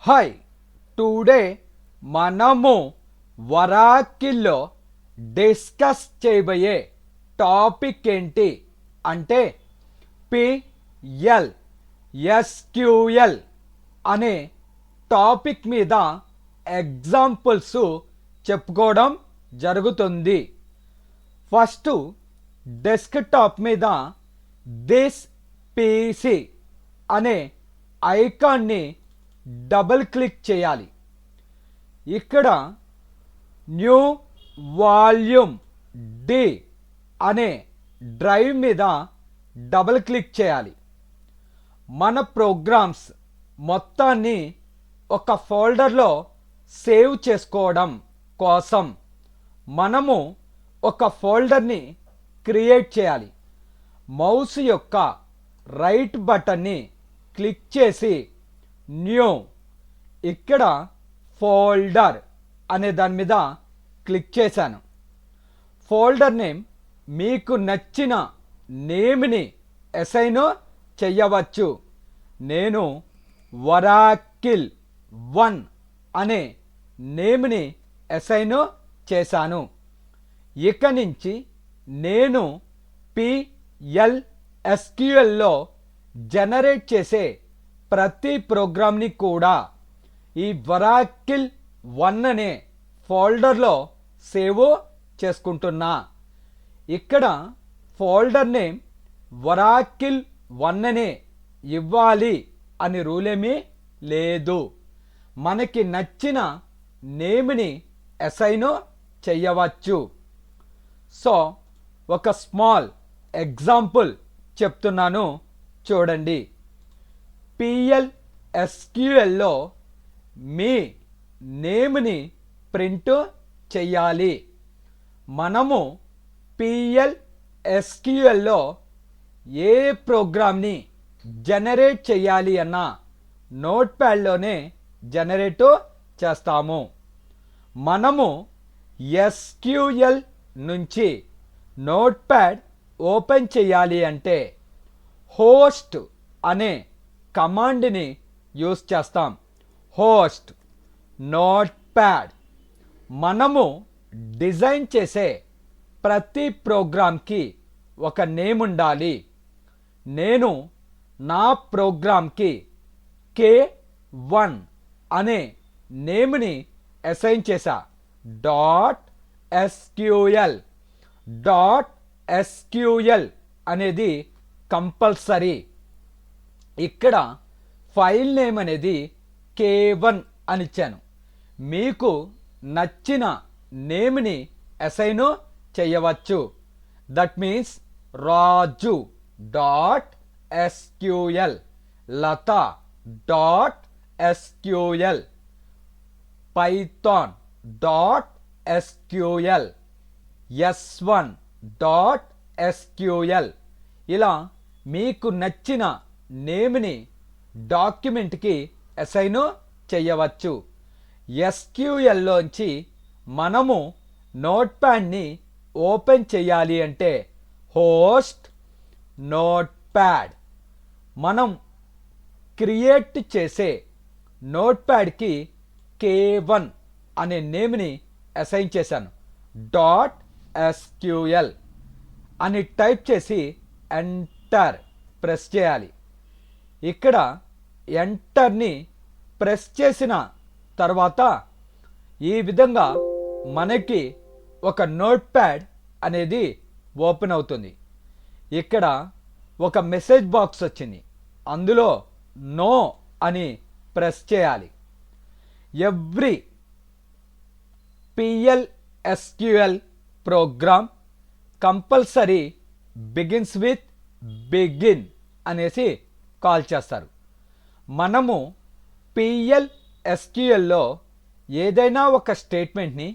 Hi, today మనము వరాకిల్లో discuss చేయబోయే topic ఏంటి అంటే పిఎల్ ఎస్క్యూఎల్ అనే టాపిక్ మీద ఎగ్జాంపుల్స్ చెప్పుకోవడం జరుగుతుంది. ఫస్ట్ డెస్క్టాప్ మీద దిస్ పీసీ అనే ఐకాన్ని డబుల్ క్లిక్ చేయాలి. ఇక్కడ న్యూ వాల్యూమ్ డి అనే డ్రైవ్ మీద డబుల్ క్లిక్ చేయాలి. మన ప్రోగ్రామ్స్ మొత్తాన్ని ఒక ఫోల్డర్లో సేవ్ చేసుకోవడం కోసం మనము ఒక ఫోల్డర్ని క్రియేట్ చేయాలి. మౌస్ యొక్క రైట్ బటన్ని క్లిక్ చేసి న్యూ, ఇక్కడ ఫోల్డర్ అనే దాని మీద క్లిక్ చేశాను. ఫోల్డర్ నేమ్ మీకు నచ్చిన నేమ్ని అసైన్ చెయ్యవచ్చు. నేను వరాకిల్ 1 అనే నేమ్ని అసైన్ చేశాను. ఇక నుంచి నేను పిఎల్ఎస్క్యూఎల్లో జనరేట్ చేసే ప్రతి ప్రోగ్రామ్ని కూడా ఈ వరాకిల్ 1 అనే ఫోల్డర్లో సేవ్ చేసుకుంటున్నా. ఇక్కడ ఫోల్డర్ నేమ్ వరాకిల్ 1 అనే ఇవ్వాలి అని రూల్ ఏమీ లేదు. మనకి నచ్చిన నేమ్ని అసైన్ చెయ్యవచ్చు. సో ఒక స్మాల్ ఎగ్జాంపుల్ చెప్తున్నాను చూడండి. పిఎల్ఎస్క్యూఎల్లో మీ నేమ్ని ప్రింట్ చెయ్యాలి. మనము పిఎల్ఎస్క్యూఎల్లో ఏ ప్రోగ్రామ్ని జనరేట్ చేయాలి అన్న నోట్ ప్యాడ్లోనే జనరేట్ చేస్తాము. మనము ఎస్క్యూఎల్ నుంచి నోట్ ప్యాడ్ ఓపెన్ చేయాలి అంటే హోస్ట్ అనే కమాండ్ని యూస్ చేస్తాం. Host note pad. మనము డిజైన్ చేసే ప్రతి ప్రోగ్రామ్కి ఒక నేమ్ ఉండాలి. నేను నా ప్రోగ్రామ్కి K1 అనే నేమ్ని అసైన్ చేశా. .SQL అనేది కంపల్సరీ. ఇక్కడ ఫైల్ నేమ్ అనేది K1 అని ఇచ్చాను. మీకు నచ్చిన నేమ్ని అసైన్ చేయవచ్చు. That means Raju .SQL, Latha .SQL, Python .SQL, S1 .SQL. ఇలా మీకు నచ్చిన నేమ్ని డాక్యుమెంట్కి అసైన్ చేయవచ్చు. ఎస్క్యూఎల్లోంచి మనము నోట్ ప్యాడ్ని ఓపెన్ చేయాలి అంటే హోస్ట్ నోట్ ప్యాడ్. మనం క్రియేట్ చేసే నోట్ ప్యాడ్కి K1 అనే నేమ్ని అసైన్ చేశాను. .SQL అని టైప్ చేసి ఎంటర్ ప్రెస్ చేయాలి. ఇక్కడ ఎంటర్ని ప్రెస్ చేసిన తర్వాత ఈ విధంగా మనకి ఒక నోట్ ప్యాడ్ అనేది ఓపెన్ అవుతుంది. ఇక్కడ ఒక మెసేజ్ బాక్స్ వచ్చింది. అందులో నో అని ప్రెస్ చేయాలి. Every PLSQL program compulsory begins with begin అనేసి కాల్ చేస్తారు. మనము పిఎల్ఎస్క్యూఎల్లో ఏదైనా ఒక స్టేట్మెంట్ని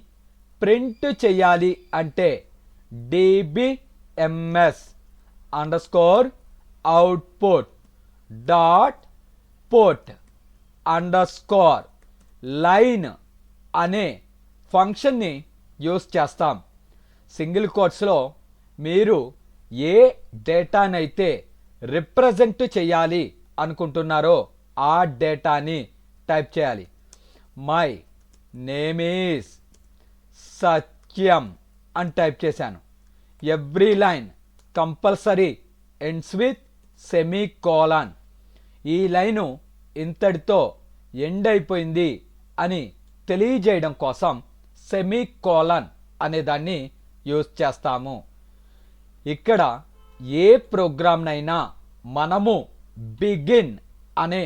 ప్రింట్ చేయాలి అంటే dbms _output .port _line అనే ఫంక్షన్ని యూస్ చేస్తాం. సింగిల్ కోట్స్లో మీరు ఏ డేటానైతే రిప్రజెంట్ చేయాలి అనుకుంటున్నారో ఆ డేటాని టైప్ చేయాలి. మై నేమ్ ఈజ్ సత్యం అని టైప్ చేశాను. Every line compulsory ends with semicolon. ఈ లైను ఇంతటితో ఎండ్ అయిపోయింది అని తెలియజేయడం కోసం సెమీకోలన్ అనే దాన్ని యూజ్ చేస్తాము. ఇక్కడ ఏ ప్రోగ్రామ్నైనా మనము బిగిన్ అనే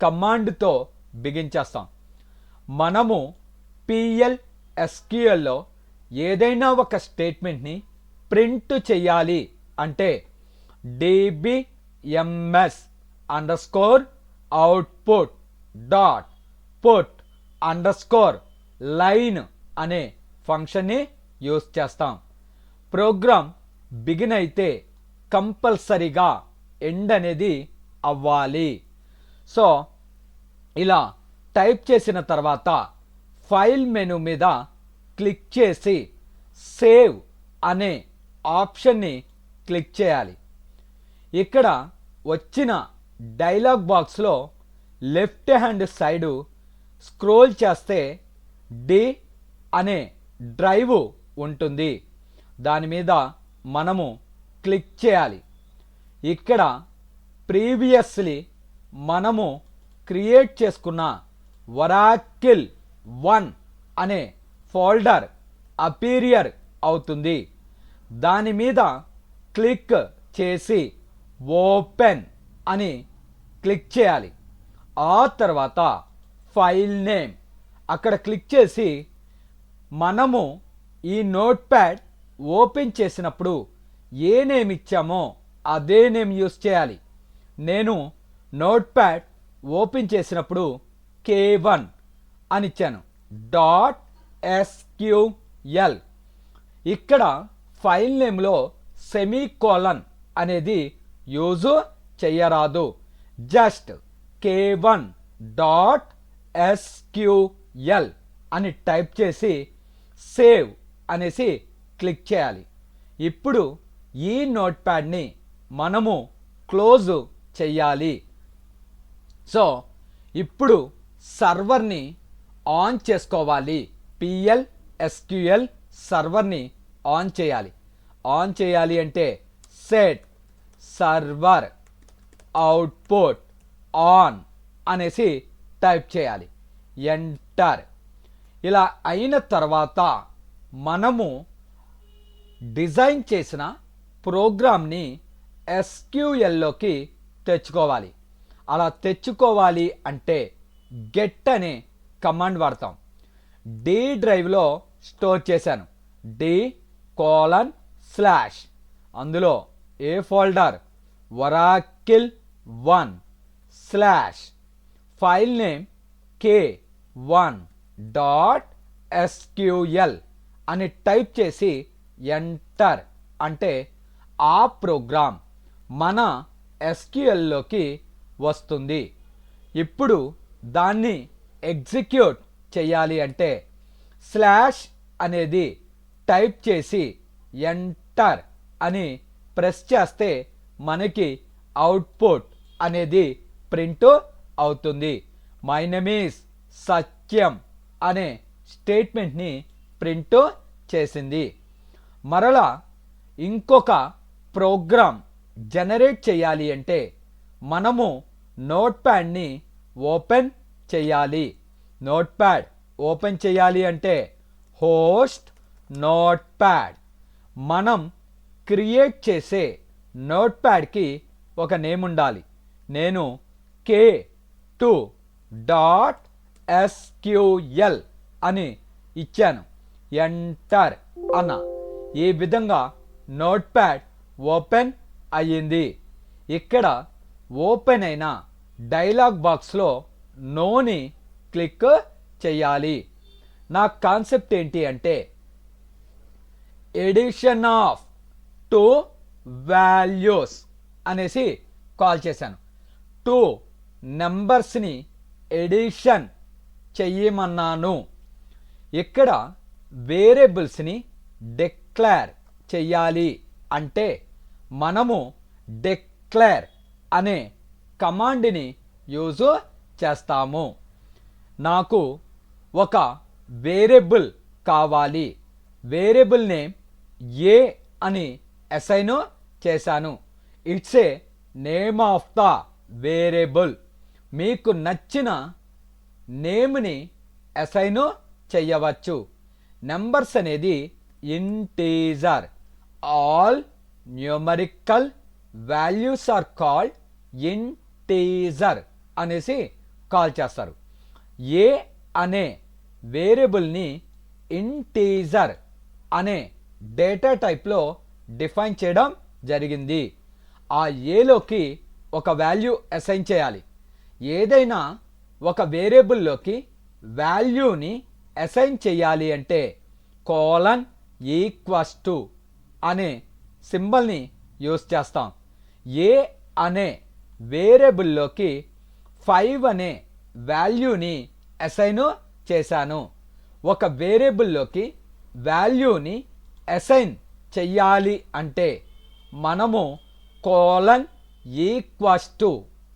కమాండ్తో బిగిన్ చేస్తాం. మనము PL/SQLలో ఏదైనా ఒక స్టేట్మెంట్ని ప్రింట్ చేయాలి అంటే dbms_output.put_line అనే ఫంక్షన్ని యూజ్ చేస్తాం. ప్రోగ్రామ్ బిగిన్ అయితే కంపల్సరీగా ఎండ్ అనేది అవ్వాలి. సో ఇలా టైప్ చేసిన తర్వాత ఫైల్ మెనూ మీద క్లిక్ చేసి సేవ్ అనే ఆప్షన్ని క్లిక్ చేయాలి. ఇక్కడ వచ్చిన డైలాగ్ బాక్స్లో లెఫ్ట్ హ్యాండ్ సైడు స్క్రోల్ చేస్తే డి అనే డ్రైవ్ ఉంటుంది. దాని మీద మనము క్లిక్ చేయాలి. ఇక్కడ ప్రీవియస్లీ మనము క్రియేట్ చేసుకున్న ఒరాకిల్ 1 అనే ఫోల్డర్ అపీరియర్ అవుతుంది. దాని మీద క్లిక్ చేసి ఓపెన్ అని క్లిక్ చేయాలి. ఆ తర్వాత ఫైల్ నేమ్ అక్కడ క్లిక్ చేసి మనము ఈ నోట్ ప్యాడ్ ఓపెన్ చేసినప్పుడు ఏ నేమ్ ఇచ్చామో అదే నేమ్ యూస్ చేయాలి. నేను నోట్ ప్యాడ్ ఓపెన్ చేసినప్పుడు K1 అని ఇచ్చాను. .SQL. ఇక్కడ ఫైల్ నేమ్లో సెమీకోలన్ అనేది యూజ్ చెయ్యరాదు. జస్ట్ K1.SQL అని టైప్ చేసి సేవ్ అనేసి క్లిక్ చేయాలి. ఇప్పుడు ఈ నోట్ ప్యాడ్ని మనము క్లోజ్ చెయ్యాలి. సో ఇప్పుడు సర్వర్ని ఆన్ చేసుకోవాలి. PL/SQL సర్వర్ని ఆన్ చేయాలి. ఆన్ చేయాలి అంటే సెట్ సర్వర్ అవుట్పుట్ ఆన్ అనేసి టైప్ చేయాలి. ఎంటర్. ఇలా అయిన తర్వాత మనము డిజైన్ చేసిన ప్రోగ్రామ్ని SQLలోకి తెచ్చుకోవాలి. అలా తెచ్చుకోవాలి అంటే గెట్ అనే కమాండ్ వాడతాం. డి డ్రైవ్లో స్టోర్ చేశాను. D:// అందులో a folder Oracle 1/ file name K1.SQL అని టైప్ చేసి ఎంటర్ అంటే ఆ ప్రోగ్రామ్ మన SQLలోకి వస్తుంది. ఇప్పుడు దాన్ని ఎగ్జిక్యూట్ చేయాలి అంటే స్లాష్ అనేది టైప్ చేసి ఎంటర్ అని ప్రెస్ చేస్తే మనకి అవుట్పుట్ అనేది ప్రింట్ అవుతుంది. మై నేమ్ ఈజ్ సత్యం అనే స్టేట్మెంట్ని ప్రింట్ చేసింది. మరలా ఇంకొక ప్రోగ్రామ్ జనరేట్ చేయాలి అంటే మనము నోట్ ప్యాడ్ని ఓపెన్ చేయాలి. నోట్ ప్యాడ్ ఓపెన్ చేయాలి అంటే హోస్ట్ నోట్ ప్యాడ్. మనం క్రియేట్ చేసే నోట్ ప్యాడ్కి ఒక నేమ్ ఉండాలి. నేను K2.SQL అని ఇచ్చాను. ఎంటర్ అన్న. ఈ విధంగా నోట్ ప్యాడ్ ఓపెన్ అయ్యింది. ఇక్కడ ఓపెన్ అయిన డైలాగ్ బాక్స్లో నోని క్లిక్ చేయాలి. నా కాన్సెప్ట్ ఏంటి అంటే ఎడిషన్ ఆఫ్ 2 వాల్యూస్ అనేసి కాల్ చేశాను. 2 నెంబర్స్ని ఎడిషన్ చెయ్యమన్నాను. ఇక్కడ వేరియబుల్స్ని డిక్లేర్ చెయ్యాలి అంటే మనము డిక్లేర్ అనే కమాండ్ని యూజ్ చేస్తాము. నాకు ఒక వేరియబుల్ కావాలి, వేరియబుల్ నేమ్ ఏ అని అసైన్ చేశాను. It's a name of the variable. మీకు నచ్చిన నేమ్ని అసైన్ చేయవచ్చు. నెంబర్స్ అనేది integer. All numerical values are called integer అనేసి కాల్ చేస్తారు. ఏ అనే వేరియబుల్ని ఇంటీజర్ అనే డేటా టైప్లో డిఫైన్ చేయడం జరిగింది. ఆ ఏలోకి ఒక వాల్యూ అసైన్ చేయాలి. ఏదైనా ఒక వేరియబుల్లోకి వాల్యూని అసైన్ చేయాలి అంటే కోలన్ ఈక్వల్స్ టు అనే సింబల్ని యూస్ చేస్తాం. ఏ అనే వేరియబుల్లోకి 5 అనే వాల్యూని అసైన్ చేశాను. ఒక వేరియబుల్లోకి వాల్యూని అసైన్ చెయ్యాలి అంటే మనము కోలన్ ఈక్వల్స్ టు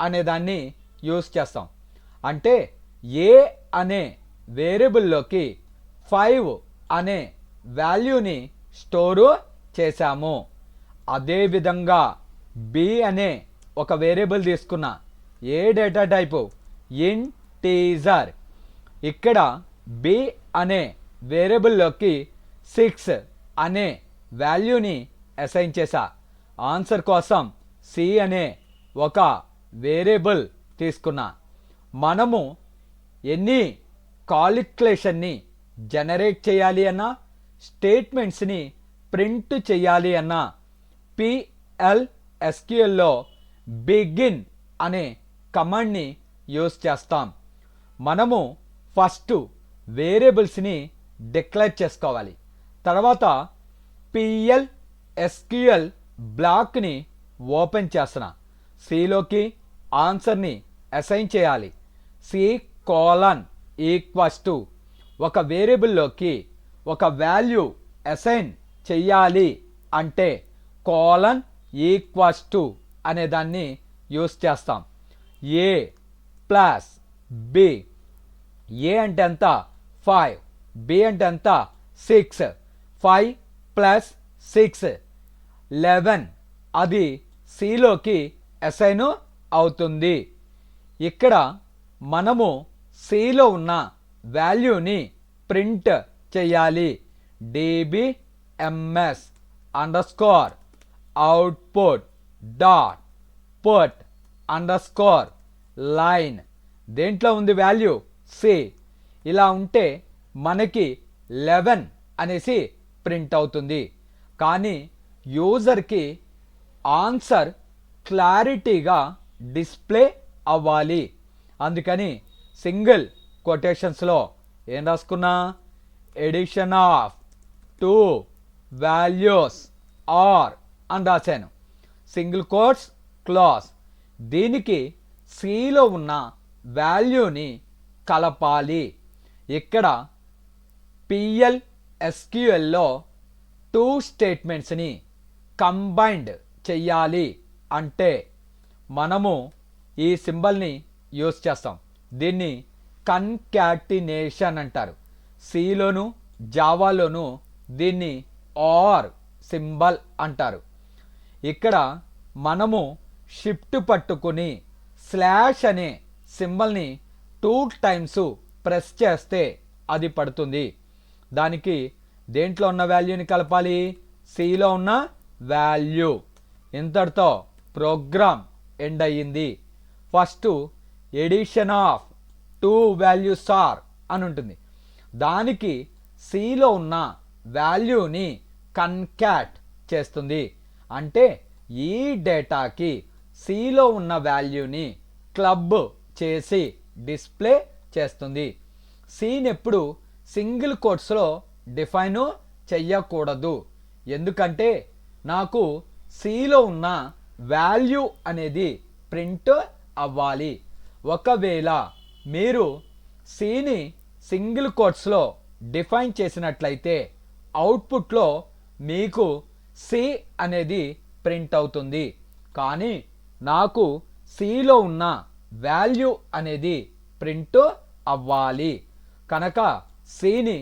అనే దాన్ని యూస్ చేస్తాం. అంటే ఏ అనే వేరియబుల్లోకి 5 అనే వాల్యూని స్టోరు చేశాము. అదేవిధంగా బి అనే ఒక వేరియబుల్ తీసుకున్నా. ఏ డేటా టైపు? ఇంటీజర్. ఇక్కడ బి అనే వేరియబుల్లోకి 6 అనే వాల్యూని అసైన్ చేశా. ఆన్సర్ కోసం సి అనే ఒక వేరియబుల్ తీసుకున్నా. మనము ఎన్ని కాలిక్యులేషన్ని జనరేట్ చేయాలి అన్నా, స్టేట్మెంట్స్ని ప్రింట్ చేయాలి అన్నా PL/SQLలో బిగిన్ అనే కమాండ్ని యూస్ చేస్తాం. మనము ఫస్ట్ వేరియబుల్స్ని డిక్లేర్ చేసుకోవాలి. తర్వాత PL/SQL బ్లాక్ని ఓపెన్ చేస్తున్నా. సిలోకి ఆన్సర్ని అసైన్ చేయాలి. సి కోలన్ ఈక్వల్స్ టు ఒక వేరియబుల్లోకి ఒక వాల్యూ అసైన్ చెయ్యాలి అంటే కోలన్ ఈక్వల్స్ టు అనే దాన్ని యూస్ చేస్తాం. ఏ ప్లస్ బి. ఏ అంటే ఎంత? 5. బి అంటే ఎంత? 6. 5 ప్లస్ 6 11. అది సిలోకి అసైన్ అవుతుంది. ఇక్కడ మనము సిలో ఉన్న వాల్యూని ప్రింట్ చేయాలి. dbms underscore output dot put underscore line. దేంట్లో ఉంది వాల్యూ? సి. ఇలా ఉంటే మనకి 11 అనేసి ప్రింట్ అవుతుంది. కానీ యూజర్కి ఆన్సర్ క్లారిటీగా డిస్ప్లే అవ్వాలి. అందుకని సింగిల్ కొటేషన్స్లో ఏం రాసుకున్నా? ఎడిషన్ ఆఫ్ 2 వాల్యూస్ ఆర్ అని రాశాను. Single quotes class. దీనికి సిలో ఉన్న వాల్యూని కలపాలి. ఇక్కడ PL/SQLలో 2 స్టేట్మెంట్స్ని కంబైన్డ్ చెయ్యాలి అంటే మనము ఈ సింబల్ని యూస్ చేస్తాం. దీన్ని కన్కాటినేషన్ అంటారు. సిలోను జావాలోను దీన్ని ఆర్ సింబల్ అంటారు. ఇక్కడ మనము షిఫ్ట్ పట్టుకుని స్లాష్ అనే సింబల్ని 2 టైమ్స్ ప్రెస్ చేస్తే అది పడుతుంది. దానికి దేంట్లో ఉన్న వాల్యూని కలపాలి? సిలో ఉన్న వాల్యూ. ఇంతటితో ప్రోగ్రామ్ ఎండ్ అయ్యింది. First addition of 2 values are అని ఉంటుంది. దానికి సిలో ఉన్న వాల్యూని కన్కాట్ చేస్తుంది. అంటే ఈ డేటాకి సిలో ఉన్న వాల్యూని క్లబ్ చేసి డిస్ప్లే చేస్తుంది. సిని ఎప్పుడు సింగిల్ కోట్స్లో డిఫైన్ చెయ్యకూడదు. ఎందుకంటే నాకు సిలో ఉన్న వాల్యూ అనేది ప్రింట్ అవ్వాలి. ఒకవేళ మీరు సిని సింగిల్ కోట్స్లో డిఫైన్ చేసినట్లయితే అవుట్పుట్లో మీకు సి అనేది ప్రింట్ అవుతుంది. కానీ నాకు సిలో ఉన్న వాల్యూ అనేది ప్రింట్ అవ్వాలి. కనుక సిని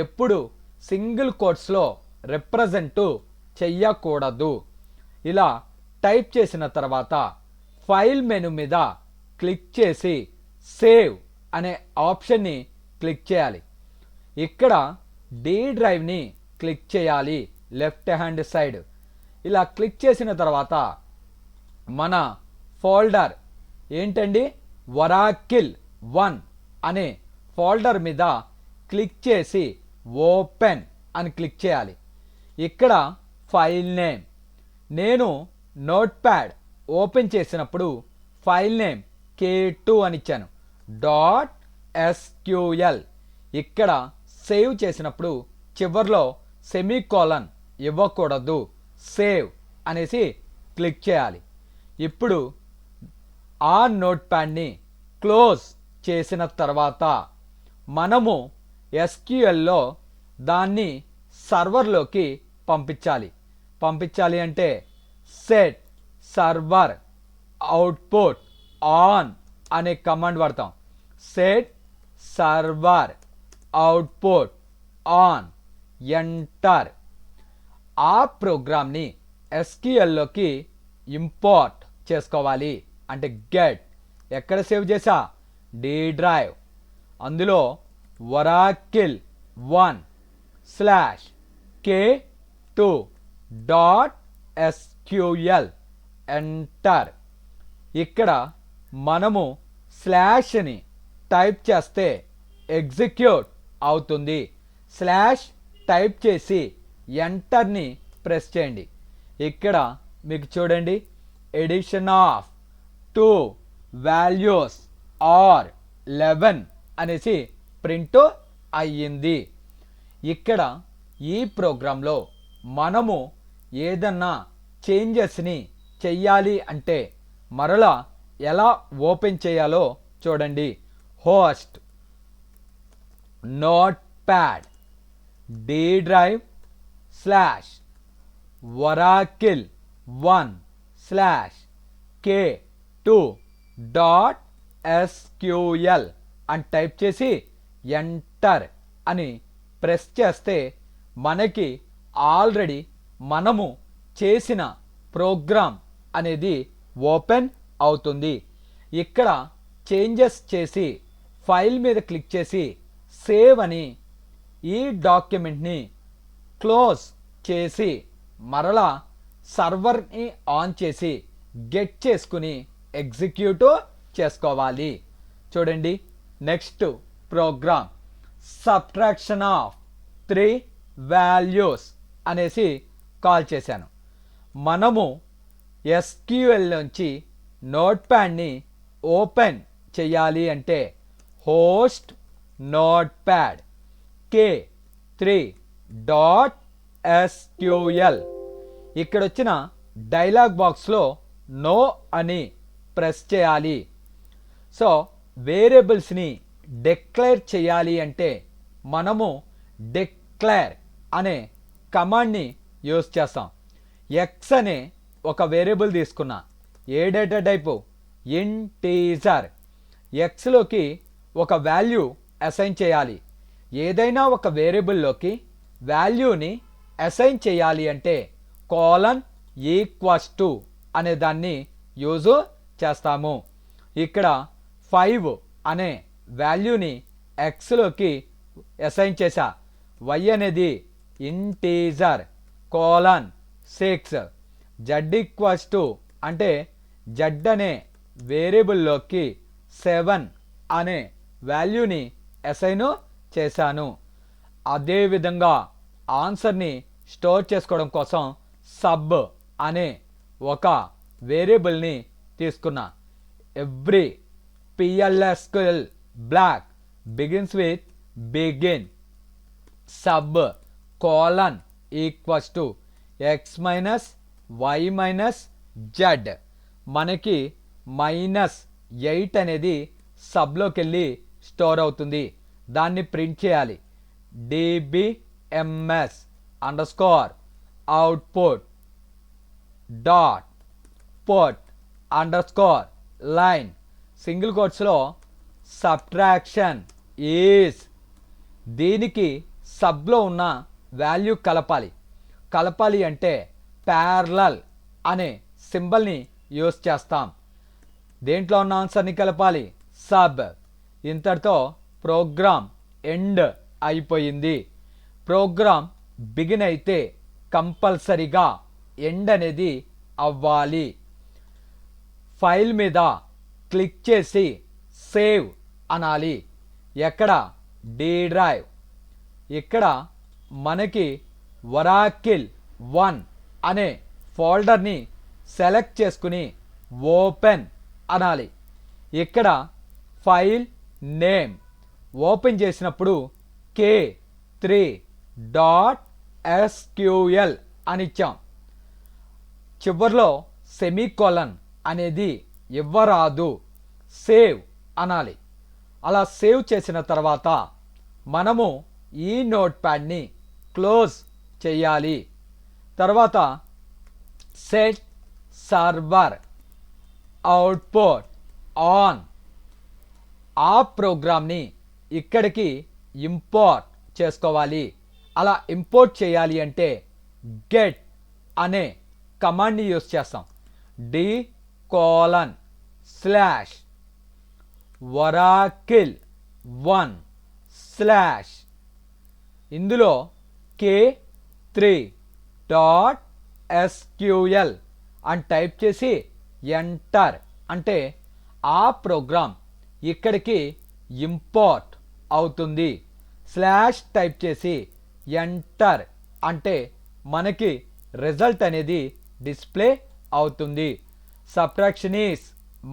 ఎప్పుడు సింగిల్ కోట్స్లో రిప్రజెంట్ చెయ్యకూడదు. ఇలా టైప్ చేసిన తర్వాత ఫైల్ మెనూ మీద క్లిక్ చేసి సేవ్ అనే ఆప్షన్ని క్లిక్ చేయాలి. ఇక్కడ డి డ్రైవ్ని క్లిక్ చేయాలి లెఫ్ట్ హ్యాండ్ సైడ్. ఇలా క్లిక్ చేసిన తర్వాత మన ఫోల్డర్ ఏంటండి, ఒరాకిల్ 1 అనే ఫోల్డర్ మీద క్లిక్ చేసి ఓపెన్ అని క్లిక్ చేయాలి. ఇక్కడ ఫైల్ నేమ్, నేను నోట్ ప్యాడ్ ఓపెన్ చేసినప్పుడు ఫైల్ నేమ్ K2 అని ఇచ్చాను. .SQL. ఇక్కడ సేవ్ చేసినప్పుడు చివర్లో సెమీకోలన్ ఇవ్వకూడదు. సేవ్ అనేసి క్లిక్ చేయాలి. ఇప్పుడు ఆ నోట్ ప్యాడ్ని క్లోజ్ చేసిన తర్వాత మనము SQLలో దాన్ని సర్వర్లోకి పంపించాలి అంటే సెట్ సర్వర్ అవుట్పుట్ ఆన్ అనే కమాండ్ వాడతాం. Set server output on, enter. ఆ ప్రోగ్రామ్ని SQLలోకి ఇంపోర్ట్ చేసుకోవాలి. అంటే గెట్, ఎక్కడ సేవ్ చేసా, డి డ్రైవ్. అందులో ఒరాకిల్ 1/K2.SQL ఎంటర్. ఇక్కడ మనము స్లాష్ని టైప్ చేస్తే ఎగ్జిక్యూట్ అవుతుంది. స్లాష్ టైప్ చేసి ఎంటర్ని ప్రెస్ చేయండి. ఇక్కడ మీకు చూడండి, ఎడిషన్ ఆఫ్ 2 వాల్యూస్ ఆర్ 11 అనేసి ప్రింట్ అయ్యింది. ఇక్కడ ఈ ప్రోగ్రాంలో మనము ఏదన్నా చేంజెస్ని చెయ్యాలి అంటే మరలా ఎలా ఓపెన్ చేయాలో చూడండి. Host notepad D drive /oracle 1/K2.SQL అని టైప్ చేసి ఎంటర్ అని ప్రెస్ చేస్తే మనకి ఆల్రెడీ మనము చేసిన ప్రోగ్రామ్ అనేది ఓపెన్ అవుతుంది. ఇక్కడ చేంజెస్ చేసి ఫైల్ మీద క్లిక్ చేసి సేవ్ అని ఈ డాక్యుమెంట్ని క్లోజ్ చేసి మరలా సర్వర్ని ఆన్ చేసి గెట్ చేసుకుని ఎగ్జిక్యూట్ చేసుకోవాలి. చూడండి, next program subtraction of 3 values అనేసి కాల్ చేశాను. మనము SQL నుంచి నోట్ ప్యాడ్ని ఓపెన్ చేయాలి అంటే హోస్ట్ నోట్ ప్యాడ్ K3.SQL. ఇక్కడ వచ్చిన డైలాగ్ బాక్స్లో నో అని ప్రెస్ చేయాలి. సో వేరియబుల్స్ని డిక్లేర్ చేయాలి అంటే మనము డిక్లేర్ అనే కమాండ్ని యూజ్ చేస్తాం. ఎక్స్ అనే ఒక వేరియబుల్ తీసుకున్నా, ఏ డేటా టైపు, ఇంటీజర్. ఎక్స్లోకి ఒక వాల్యూ అసైన్ చేయాలి. ఏదైనా ఒక వేరియబుల్లోకి వాల్యూని అసైన్ చేయాలి అంటే := అనే దాన్ని యూజ్ చేస్తాము. ఇక్కడ 5 అనే వాల్యూని ఎక్స్లోకి అసైన్ చేశా. y అనేది ఇంటీజర్ :6. z అంటే z అనే వేరియబుల్లోకి 7 అనే వాల్యూని అసైన్ చేశాను. అదేవిధంగా ఆన్సర్ని స్టోర్ చేసుకోవడం కోసం సబ్ అనే ఒక వేరియబుల్ని తీసుకున్నా. Every PLSQL block begins with begin sub : x - y - z. మనకి -8 అనేది సబ్లోకి వెళ్ళి స్టోర్ అవుతుంది. దాన్ని ప్రింట్ చేయాలి. dbms _ output .put _ line single కోట్స్లో సబ్ట్రాక్షన్ ఈజ్. దీనికి సబ్లో ఉన్న వాల్యూ కలపాలి అంటే ప్యారలల్ అనే సింబల్ని యూస్ చేస్తాం. దేంట్లో ఉన్న ఆన్సర్ని కలపాలి? సబ్. ఇంతటితో ప్రోగ్రామ్ ఎండ్ అయిపోయింది. ప్రోగ్రామ్ బిగిన్ అయితే కంపల్సరీగా ఎండ్ అనేది అవ్వాలి. ఫైల్ మీద క్లిక్ చేసి సేవ్ అనాలి. ఎక్కడ? D drive. ఇక్కడ మనకి ఒరాకిల్ 1 అనే ఫోల్డర్ని సెలెక్ట్ చేసుకుని ఓపెన్ అనాలి. ఇక్కడ ఫైల్ నేమ్ ఓపెన్ చేసినప్పుడు k3.sql అని ఇచ్చాం. చివర్లో సెమీకోలన్ అనేది ఇవ్వరాదు, సేవ్ అనాలి. అలా సేవ్ చేసిన తర్వాత మనము ఈ నోట్ ప్యాడ్ని క్లోజ్ చేయాలి. తర్వాత సెట్ సర్వర్ అవుట్పుట్ ఆన్. ఆ ప్రోగ్రామ్ని ఇక్కడికి ఇంపోర్ట్ చేసుకోవాలి. అలా ఇంపోర్ట్ చేయాలి అంటే గెట్ అనే కమాండ్ని యూస్ చేస్తాం. d:/oracle1/ ఇందులో k3.sql అని టైప్ చేసి ఎంటర్ అంటే ఆ ప్రోగ్రామ్ ఇక్కడికి ఇంపోర్ట్ అవుతుంది. స్లాష్ టైప్ చేసి ఎంటర్ అంటే మనకి రిజల్ట్ అనేది డిస్ప్లే అవుతుంది. సబ్ట్రాక్షన్ ఈస్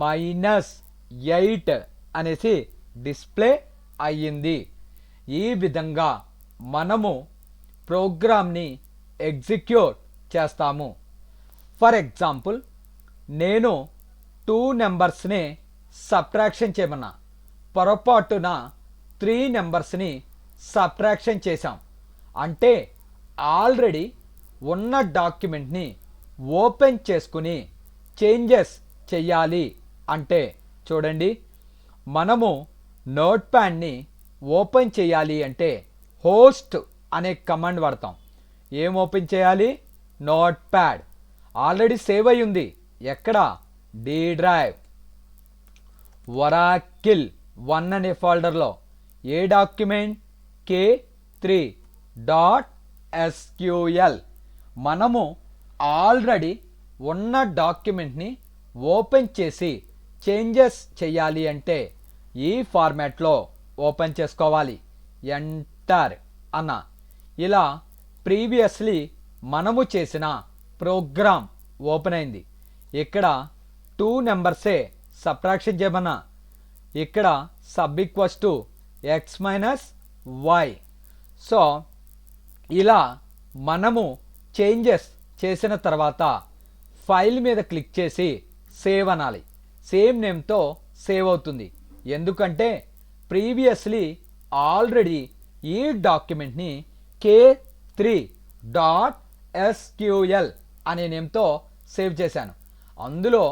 -8 అనేసి డిస్ప్లే అయ్యింది. ఈ విధంగా మనము ప్రోగ్రామ్ని ఎగ్జిక్యూట్ చేస్తాము. ఫర్ ఎగ్జాంపుల్, నేను 2 నెంబర్స్ని సబ్ట్రాక్షన్ చేయమన్నా, పొరపాటున 3 నెంబర్స్ని సబ్ట్రాక్షన్ చేశాం అంటే ఆల్రెడీ ఉన్న డాక్యుమెంట్ని ఓపెన్ చేసుకుని చేంజెస్ చెయ్యాలి అంటే చూడండి, మనము నోట్ ప్యాడ్ని ఓపెన్ చేయాలి అంటే హోస్ట్ అనే కమాండ్ వాడతాం. ఏం ఓపెన్ చేయాలి? Note pad. ఆల్రెడీ సేవ్ అయి ఉంది. ఎక్కడ? D drive. ఒరాకిల్ 1 అనే ఫోల్డర్లో ఏ డాక్యుమెంట్? k3.sql. మనము ఆల్రెడీ ఉన్న డాక్యుమెంట్ని ఓపెన్ చేసి చేంజెస్ చేయాలి అంటే ఈ ఫార్మాట్లో ఓపెన్ చేసుకోవాలి. ఎంటర్ అన్న. ఇలా ప్రీవియస్లీ మనము చేసిన ప్రోగ్రామ్ ఓపెన్ అయింది. ఇక్కడ 2 నెంబర్సే సబ్ట్రాక్షన్ చేయమన్నా, ఇక్కడ sub equals to x - y. So ఇలా మనము చేంజెస్ చేసిన తర్వాత ఫైల్ మీద క్లిక్ చేసి సేవ్ అనాలి. సేమ్ నేమ్తో సేవ్ అవుతుంది. ఎందుకంటే ప్రీవియస్లీ ఆల్రెడీ ఈ డాక్యుమెంట్ని k3.sql అనే నేమ్తో సేవ్ చేశాను. అందులో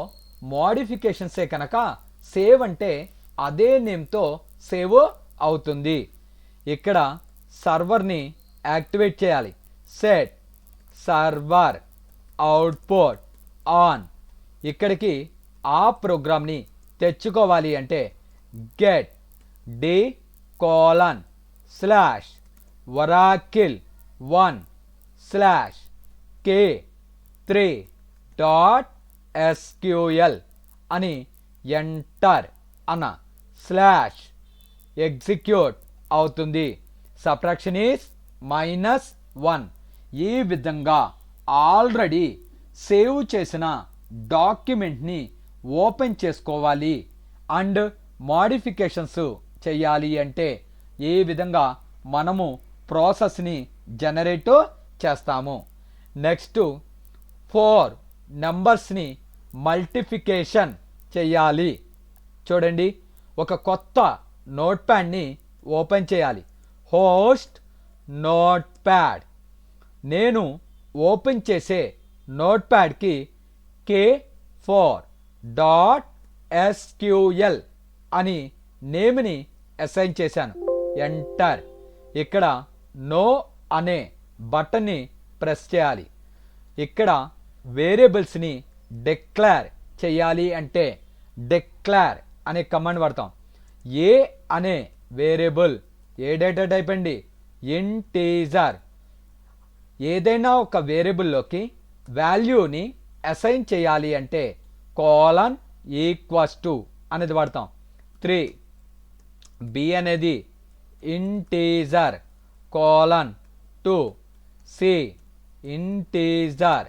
మోడిఫికేషన్సే కనుక సేవ్ అంటే అదే నేమ్తో సేవ్ అవుతుంది. ఇక్కడ సర్వర్ని యాక్టివేట్ చేయాలి. Set server output on. ఇక్కడికి ఆ ప్రోగ్రామ్ని తెచ్చుకోవాలి అంటే గెట్ d:/oracle1/k3.sql అని ఎంటర్ అన్న స్లాష్ ఎగ్జిక్యూట్ అవుతుంది. Subtraction is -1. ఈ విధంగా ఆల్రెడీ సేవ్ చేసిన డాక్యుమెంట్ని ఓపెన్ చేసుకోవాలి అండ్ మోడిఫికేషన్స్ చేయాలి అంటే ఈ విధంగా మనము ప్రాసెస్ని జనరేట్ చేస్తాము. నెక్స్ట్ 4 నెంబర్స్ని మల్టిప్లికేషన్ చేయాలి. చూడండి, ఒక కొత్త నోట్ ప్యాడ్ని ఓపెన్ చేయాలి. Host note pad. నేను ఓపెన్ చేసే నోట్ ప్యాడ్కి k4.sql అని నేమ్ని అసైన్ చేశాను. ఎంటర్. ఇక్కడ నో అనే బటన్ని ప్రెస్ చేయాలి. ఇక్కడ వేరియబుల్స్ని డిక్లేర్ చేయాలి అంటే డిక్లేర్ అనే కమాండ్ వాడతాం. ఏ అనే వేరియబుల్ ఏ డేటా టైప్ అండి? ఇంటీజర్. ఏదైనా ఒక వేరియబుల్లోకి వాల్యూని అసైన్ చేయాలి అంటే కోలన్ ఈక్వల్స్ టు అనేది వాడతాం. 3 బి అనేది integer colon 2 C integer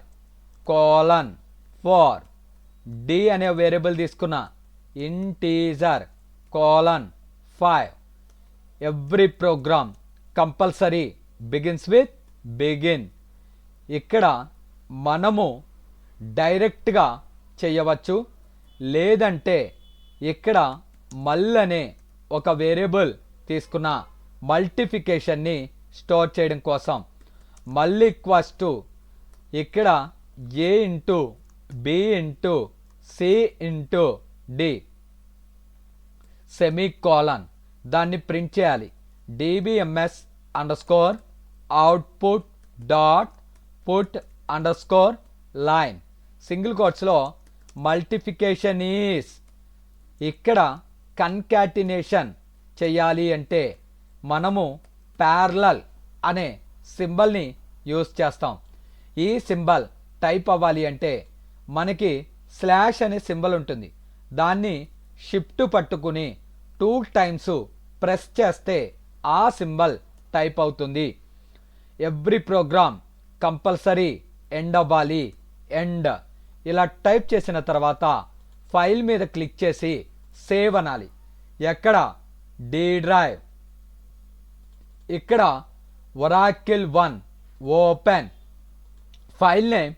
colon 4 D అనే వేరియబుల్ తీసుకున్న integer colon 5. Every program compulsory begins with begin. ఇక్కడ మనము డైరెక్ట్గా చేయవచ్చు, లేదంటే ఇక్కడ మళ్ళనే ఒక వేరియబుల్ తీసుకున్న మల్టిఫికేషన్ని స్టోర్ చేయడం కోసం మళ్ళీ ఈక్వల్స్ టు ఇక్కడ A into B into C into D semicolon దాన్ని ప్రింట్ చేయాలి. dbms underscore output dot put underscore line single కోట్స్లో మల్టిఫికేషన్ ఈస్. ఇక్కడ కన్కాటినేషన్ చేయాలి అంటే మనము ప్యారలల్ అనే సింబల్ని యూస్ చేస్తాం. ఈ సింబల్ టైప్ అవ్వాలి అంటే మనకి స్లాష్ అనే సింబల్ ఉంటుంది. దాన్ని షిఫ్ట్ పట్టుకుని 2 టైమ్స్ ప్రెస్ చేస్తే ఆ సింబల్ టైప్ అవుతుంది. ఎవ్రీ ప్రోగ్రామ్ కంపల్సరీ ఎండ్ అవ్వాలి. ఎండ్. ఇలా టైప్ చేసిన తర్వాత ఫైల్ మీద క్లిక్ చేసి సేవ్ అనాలి. ఎక్కడ? D drive. ఇక్కడ Oracle 1 open. File name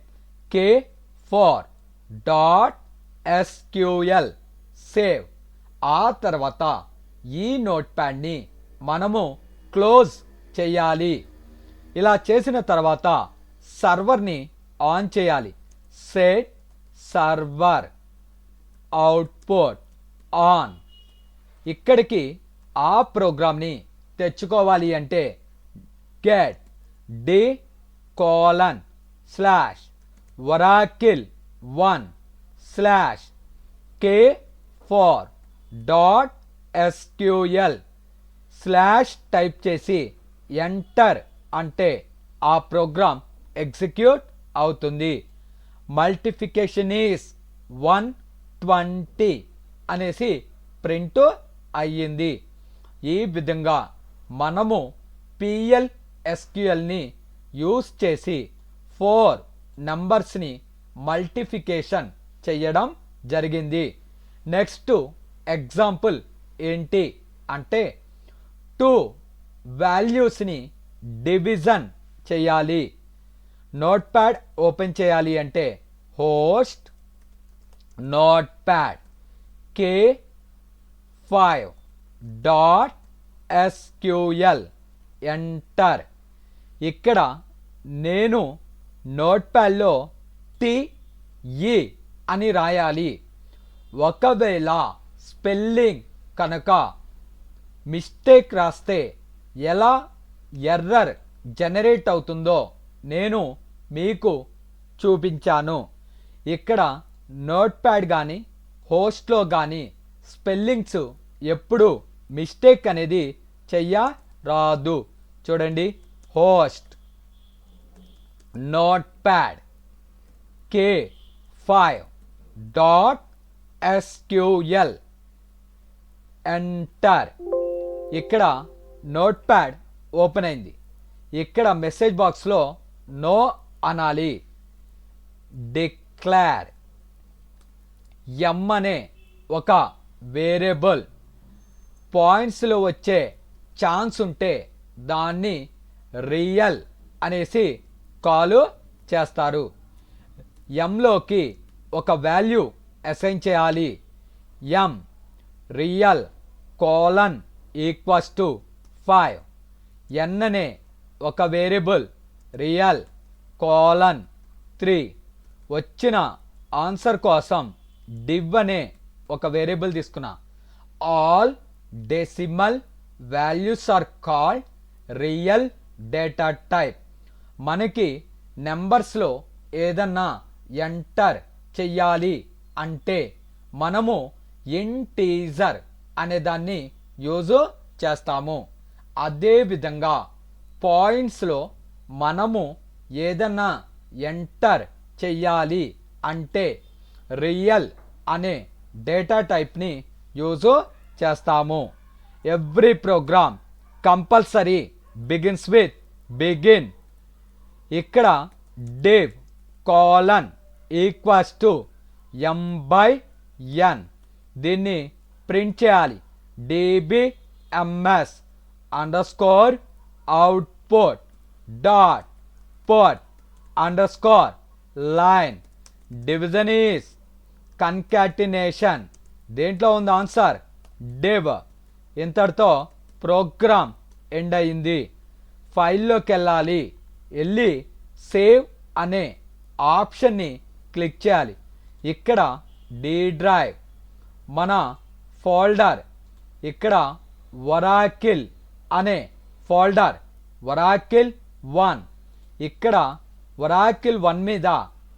k4.sql save. ఆ తర్వాత ఈ నోట్ ప్యాడ్ని మనము క్లోజ్ చేయాలి. ఇలా చేసిన తర్వాత సర్వర్ని ఆన్ చేయాలి. Set server output on. ఇక్కడికి ఆ ప్రోగ్రామ్ని తెచ్చుకోవాలి అంటే గెట్ d://oracle/k4.sql/ టైప్ చేసి ఎంటర్ అంటే ఆ ప్రోగ్రామ్ ఎగ్జిక్యూట్ అవుతుంది. మల్టిఫికేషన్ ఈస్ 120 అనేసి ప్రింట్ అయ్యింది. ఈ విధంగా మనము PLSQLని యూస్ చేసి 4 నంబర్స్ని మల్టిఫికేషన్ చేయడం జరిగింది. నెక్స్ట్ ఎగ్జాంపుల్ ఏంటి అంటే 2 వాల్యూస్ని డివిజన్ చేయాలి. నోట్ ప్యాడ్ ఓపెన్ చేయాలి అంటే host note pad k5.sql enter. ఇక్కడ నేను నోట్ ప్యాడ్లో TE అని రాయాలి. ఒకవేళ స్పెల్లింగ్ కనుక మిస్టేక్ రాస్తే ఎలా ఎర్రర్ జనరేట్ అవుతుందో నేను మీకు చూపించాను. ఇక్కడ నోట్ ప్యాడ్ కానీ హోస్ట్లో కానీ స్పెల్లింగ్స్ ఎప్పుడు మిస్టేక్ అనేది చెయ్యరాదు. చూడండి, host note pad k5.sql enter. ఇక్కడ నోట్ ప్యాడ్ ఓపెన్ అయింది. ఇక్కడ మెసేజ్ బాక్స్లో నో అనాలి. డిక్లేర్ ఎం అనే ఒక వేరియబుల్ పాయింట్స్లో వచ్చే ఛాన్స్ ఉంటే దాన్ని రియల్ అనేసి కాల్ చేస్తారు. ఎంలోకి ఒక వాల్యూ అసైన్ చేయాలి. ఎం రియల్ కోలన్ ఈక్వల్స్ టు 5. ఎన్ అనే ఒక వేరియబుల్ రియల్ కోలన్ 3. వచ్చిన ఆన్సర్ కోసం డివ్ అనే ఒక వేరియబుల్ తీసుకున్నా. All decimal values are called real data type. మనకి నెంబర్స్లో ఏదన్నా ఎంటర్ చెయ్యాలి అంటే మనము ఇంటీజర్ అనే దాన్ని యూజ్ చేస్తాము. అదేవిధంగా పాయింట్స్లో మనము ఏదన్నా ఎంటర్ చెయ్యాలి అంటే రియల్ అనే డేటా టైప్ని యూజ్ చేస్తాము. Every program compulsory begins with begin. ఇక్కడ div colon equals to m/n. దీన్ని ప్రింట్ చేయాలి. dbms underscore output dot put underscore line. Division is concatenation. దేంట్లో ఉంది ఆన్సర్? div. ఇంతటితో ప్రోగ్రామ్ ఎండ్ అయింది. ఫైల్లోకి వెళ్ళి సేవ్ అనే ఆప్షన్ని క్లిక్ చేయాలి. ఇక్కడ డి డ్రైవ్ మన ఫోల్డర్, ఇక్కడ ఒరాకిల్ అనే ఫోల్డర్ ఒరాకిల్ 1. ఇక్కడ ఒరాకిల్ 1 మీద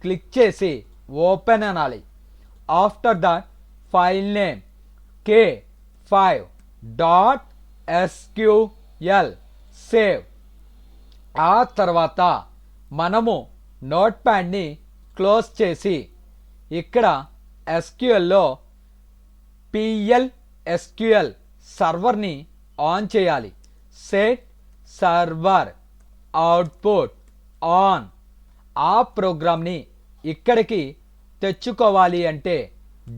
క్లిక్ చేసి ఓపెన్ అనాలి. After that file name k5.sql save. ఆ తర్వాత మనము నోట్ ప్యాడ్ని క్లోజ్ చేసి ఇక్కడ ఎస్క్యూఎల్లో PL/SQL సర్వర్ని ఆన్ చేయాలి. Set server output on. ఆ ప్రోగ్రామ్ని ఇక్కడికి తెచ్చుకోవాలి అంటే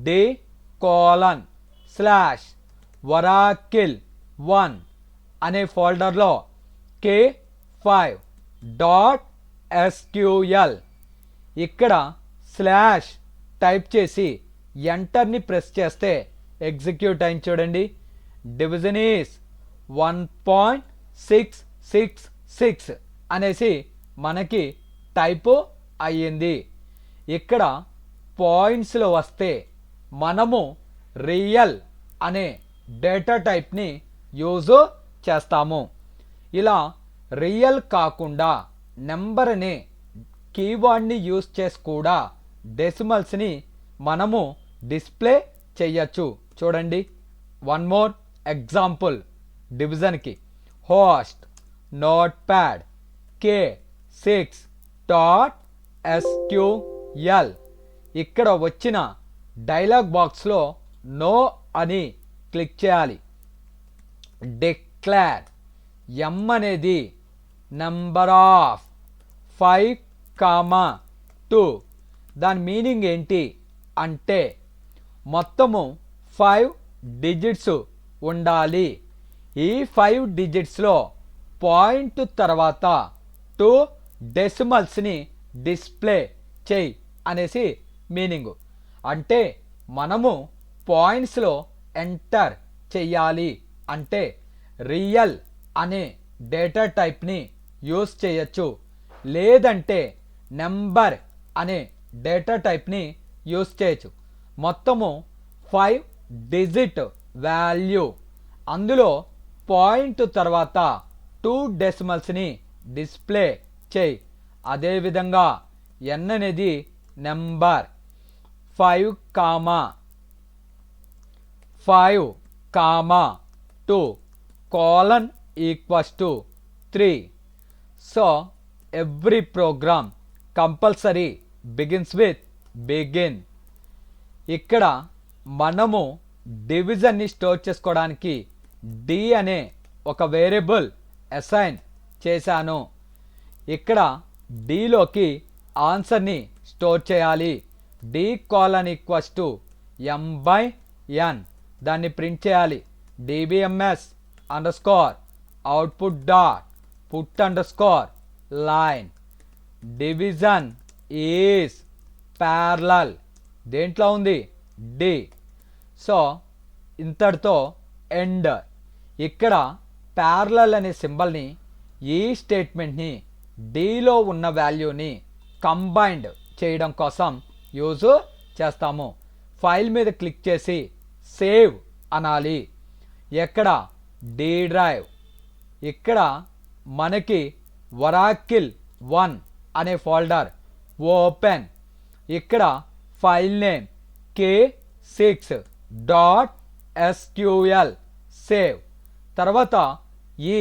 d:/oracle1 అనే ఫోల్డర్లో k5.sql ఇక్కడ స్లాష్ టైప్ చేసి ఎంటర్ని ప్రెస్ చేస్తే ఎగ్జిక్యూట్ అయింది చూడండి. డివిజన్ ఈస్ 1.666 అనేసి మనకి టైపు అయ్యింది. ఇక్కడ పాయింట్స్లో వస్తే మనము రియల్ అనే డేటా టైప్ని యూజ్ చేస్తాము. ఇలా రియల్ కాకుండా నెంబర్ అనే కీవర్డ్ని యూజ్ చేసి కూడా డెసిమల్స్ని మనము డిస్ప్లే చేయొచ్చు. చూడండి, వన్ మోర్ ఎగ్జాంపుల్ డివిజన్కి. Host notepad k6.sql. ఇక్కడ వచ్చిన డైలాగ్ బాక్స్లో నో అని క్లిక్ చేయాలి. డిక్లేర్ m అనేది నెంబర్ ఆఫ్ 5,2. దాని మీనింగ్ ఏంటి అంటే మొత్తము 5 డిజిట్స్ ఉండాలి. ఈ 5 డిజిట్స్లో పాయింట్ తర్వాత 2 డెసిమల్స్ని డిస్ప్లే చేయి అనేసి మీనింగ్. అంటే మనము పాయింట్స్లో ఎంటర్ చెయ్యాలి అంటే రియల్ అనే డేటా టైప్ని యూజ్ చేయొచ్చు, లేదంటే నెంబర్ అనే డేటా టైప్ని యూజ్ చేయొచ్చు. మొత్తము 5 డిజిట్ వాల్యూ, అందులో పాయింట్ తర్వాత 2 డెసిమల్స్ని డిస్ప్లే చేయి. అదేవిధంగా n అనేది number 5,5,2 colon equals to 3. So every program compulsory begins with begin. ఇక్కడ మనము డివిజన్ని స్టోర్ చేసుకోవడానికి d అనే ఒక వేరియబుల్ అసైన్ చేశాను. ఇక్కడ dలోకి ఆన్సర్ని స్టోర్ చేయాలి. d colon equals to m/n. దాన్ని ప్రింట్ చేయాలి. dbms underscore output dot put underscore line. Division is parallel. దేంట్లో ఉంది? d. సో ఇంతటితో ఎండ్. ఇక్కడ ప్యారలల్ అనే సింబల్ని ఈ స్టేట్మెంట్ని dలో ఉన్న వాల్యూని కంబైన్డ్ చేయడం కోసం యూజ్ చేస్తాము. ఫైల్ మీద క్లిక్ చేసి సేవ్ అనాలి. ఎక్కడ డి డ్రైవ్. ఇక్కడ మనకి ఒరాకిల్ 1 అనే ఫోల్డర్ ఓపెన్. ఇక్కడ ఫైల్ నేమ్ k6.sql సేవ్. తర్వాత ఈ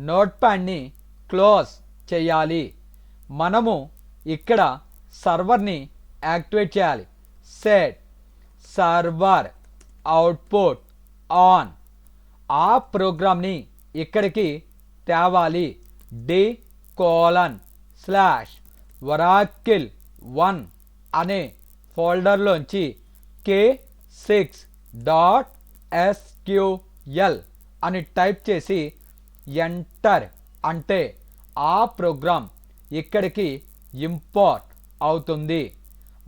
నోట్ప్యాడ్ని క్లోజ్ చేయాలి. మనము ఇక్కడ సర్వర్ని యాక్టివేట్ చేయాలి. Set server output on. ఆ ప్రోగ్రామ్ని ఇక్కడికి తేవాలి. d:/oracle1 అనే ఫోల్డర్లోంచి k6.sql అని టైప్ చేసి ఎంటర్ అంటే ఆ ప్రోగ్రామ్ ఇక్కడికి ఇంపోర్ట్ అవుతుంది.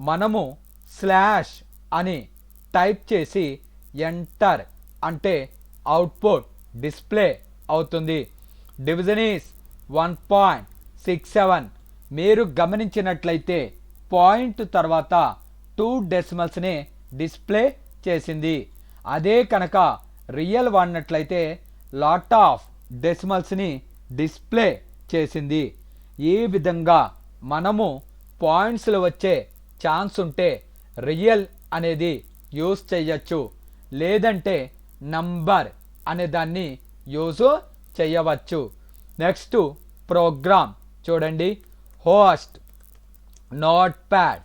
మనము స్లాష్ అని టైప్ చేసి ఎంటర్ అంటే అవుట్పుట్ డిస్ప్లే అవుతుంది. Division is 1.67. మీరు గమనించినట్లయితే పాయింట్ తర్వాత 2 డెసిమల్స్ని డిస్ప్లే చేసింది. అదే కనుక రియల్ వాడినట్లయితే లాట్ ఆఫ్ డెసిమల్స్ని డిస్ప్లే చేసింది. ఈ విధంగా మనము పాయింట్స్లో వచ్చే ఛాన్స్ ఉంటే రియల్ అనేది యూజ్ చేయొచ్చు, లేదంటే నంబర్ అనే దాన్ని యూజ్ చేయవచ్చు. నెక్స్ట్ ప్రోగ్రామ్ చూడండి. Host notepad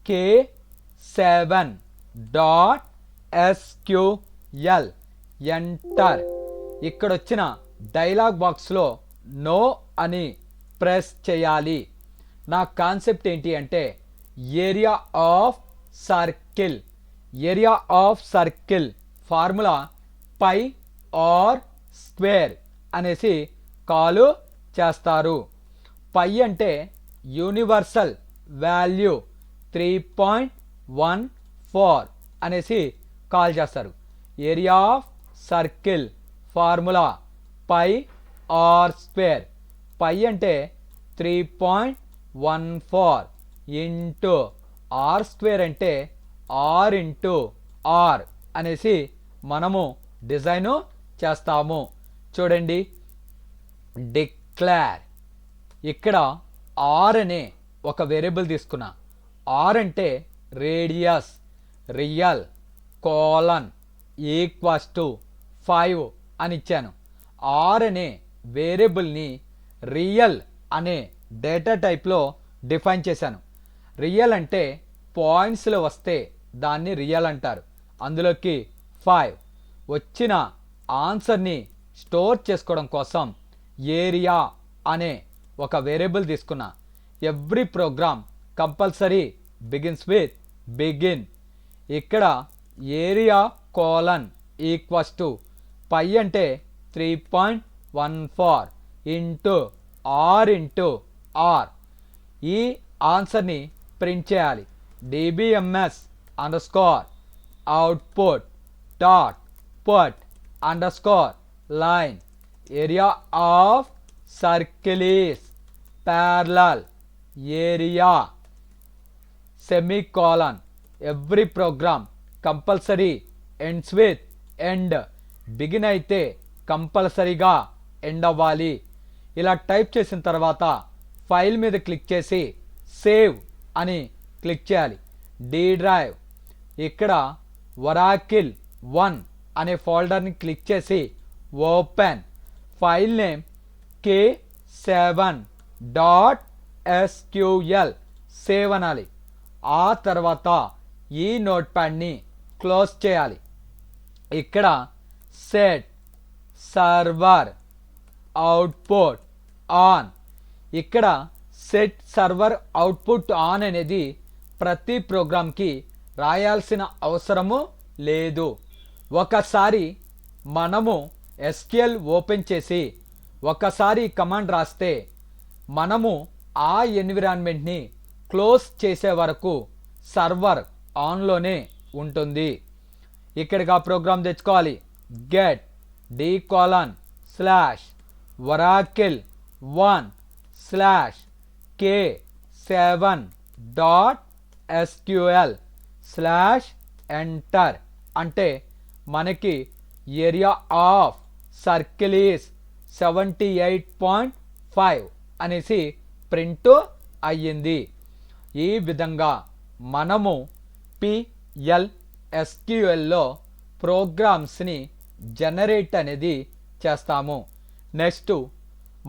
k7.sql enter. ఇక్కడ వచ్చిన డైలాగ్ బాక్స్లో నో అని ప్రెస్ చేయాలి. నా కాన్సెప్ట్ ఏంటి అంటే area of circle. Area of circle formula pi R square అనేసి కాల్ చేస్తారు. పై అంటే యూనివర్సల్ వాల్యూ 3.14 అనేసి కాల్ చేస్తారు. Area of circle formula pi R square. Pi అంటే 3.14 ఇంటూ ఆర్ స్క్వేర్ అంటే ఆర్ ఇంటూ ఆర్ అనేసి మనము డిజైన్ చేస్తాము. చూడండి. డిక్లేర్. ఇక్కడ ఆర్ అనే ఒక వేరియబుల్ తీసుకున్నా. ఆర్ అంటే radius real colon equals to 5 అని ఇచ్చాను. ఆర్ అనే వేరియబుల్ని రియల్ అనే డేటా టైప్లో డిఫైన్ చేశాను. రియల్ అంటే పాయింట్స్లో వస్తే దాన్ని రియల్ అంటారు. అందులోకి 5 వచ్చిన ఆన్సర్ని స్టోర్ చేసుకోవడం కోసం ఏరియా అనే ఒక వేరియబుల్ తీసుకున్నా. Every program compulsory begins with begin. ఇక్కడ area colon equals to pi అంటే 3.14 ఇంటూ ఆర్ ఇంటూ ఆర్. ఈ ఆన్సర్ని ప్రింట్ చేయాలి. dbms underscore output dot put underscore line area of circle is parallel area semicolon. Every program compulsory ends with end. Begin అయితే కంపల్సరీగా end అవ్వాలి. ఇలా type చేసిన తర్వాత ఫైల్ మీద క్లిక్ చేసి సేవ్ అని క్లిక్ చేయాలి. D drive. ఇక్కడ ఒరాకిల్ 1 అనే ఫోల్డర్ని క్లిక్ చేసి open. File name k7.sql save అనాలి. ఆ తర్వాత ఈ నోట్ప్యాడ్ని క్లోజ్ చేయాలి. ఇక్కడ సెట్ సర్వర్ అవుట్పుట్ ఆన్. ఇక్కడ సెట్ సర్వర్ అవుట్పుట్ ఆన్ అనేది ప్రతి ప్రోగ్రామ్కి రాయాల్సిన అవసరము లేదు. ఒకసారి మనము SQL ఓపెన్ చేసి ఒకసారి కమాండ్ రాస్తే మనము ఆ ఎన్విరాన్మెంట్ని క్లోజ్ చేసే వరకు సర్వర్ ఆన్లోనే ఉంటుంది. ఇక్కడికి ఆ ప్రోగ్రామ్ తెచ్చుకోవాలి. గెట్ d:/oracle1/k7.sql/enter అంటే మనకి ఏరియా ఆఫ్ సర్కిల్ ఈస్ 78.5 అనేసి ప్రింట్ అయ్యింది. ఈ విధంగా మనము PLSQLలో ప్రోగ్రామ్స్ని జనరేట్ అనేది చేస్తాము. నెక్స్ట్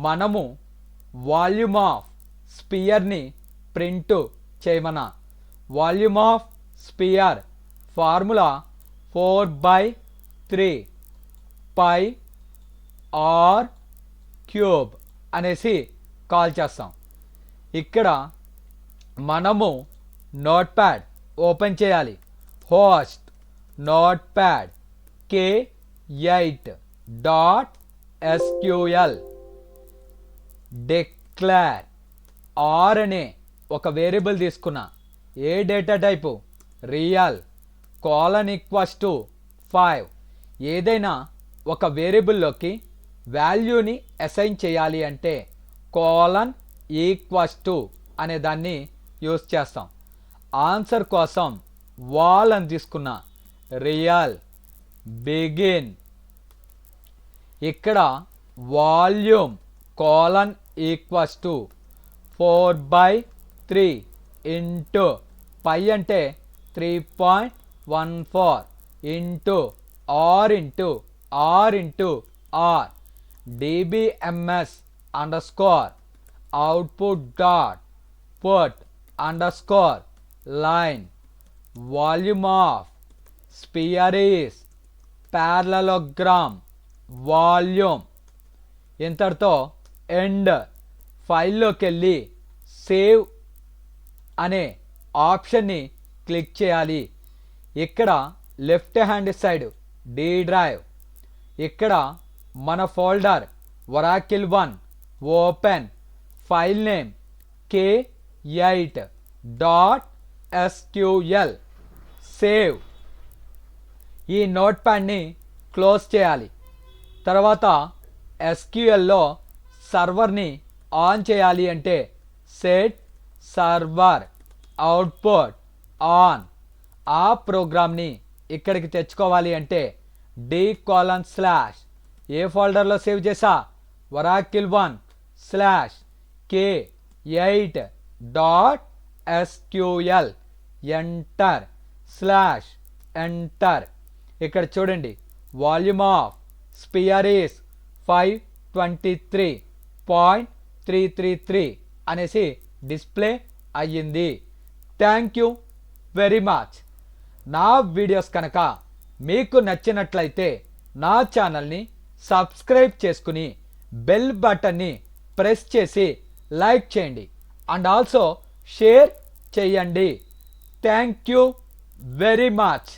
మనము వాల్యూమ్ ఆఫ్ స్పియర్ని ప్రింట్ చేయమన. Volume of sphere formula 4/3 pi R cube అనేసి కాల్ చేస్తాం. ఇక్కడ మనము నోట్ప్యాడ్ ఓపెన్ చేయాలి. Host notepad k8.sql declare R అనే ఒక వేరియబుల్ తీసుకున్నా. ఏ డేటా టైపు రియల్ :5 ఏదైనా ఒక వేరియబుల్లోకి వాల్యూని అసైన్ చేయాలి అంటే := అనే దాన్ని యూజ్ చేస్తాం. ఆన్సర్ కోసం వాల్ అని తీసుకున్నా. రియల్ బిగిన్ ఇక్కడ వాల్యూమ్ :4/3 ఇంటూ పై అంటే 3.14 into R into R into R dbms underscore output dot put underscore line volume of sphere is parallelogram volume. ఇంతటితో ఎండ్. ఫైల్లోకి వెళ్ళి సేవ్ అనే ఆప్షన్ని క్లిక్ చేయాలి. ఇక్కడ left hand side D drive, ఇక్కడ మన folder oracle1 open, file name k8.sql save. ఈ నోట్ప్యాడ్ని క్లోజ్ చేయాలి. తర్వాత SQLలో సర్వర్ని ఆన్ చేయాలి అంటే సెట్ సర్వర్ అవుట్పుట్ ఆన్. ఆ ప్రోగ్రామ్ని ఇక్కడికి తెచ్చుకోవాలి అంటే d:/ ఏ ఫోల్డర్లో సేవ్ చేసా oracle1 /k8.sql ఎంటర్ /ఎంటర్. ఇక్కడ చూడండి వాల్యూమ్ ఆఫ్ స్పియర్ ఈస్ 523.333 అనేసి డిస్ప్లే అయ్యింది. Thank you very much. నా వీడియోస్ కనుక మీకు నచ్చినట్లయితే నా ఛానల్ని సబ్స్క్రైబ్ చేసుకుని బెల్ బటన్ని ప్రెస్ చేసి లైక్ చేయండి అండ్ ఆల్సో షేర్ చేయండి. Thank you very much.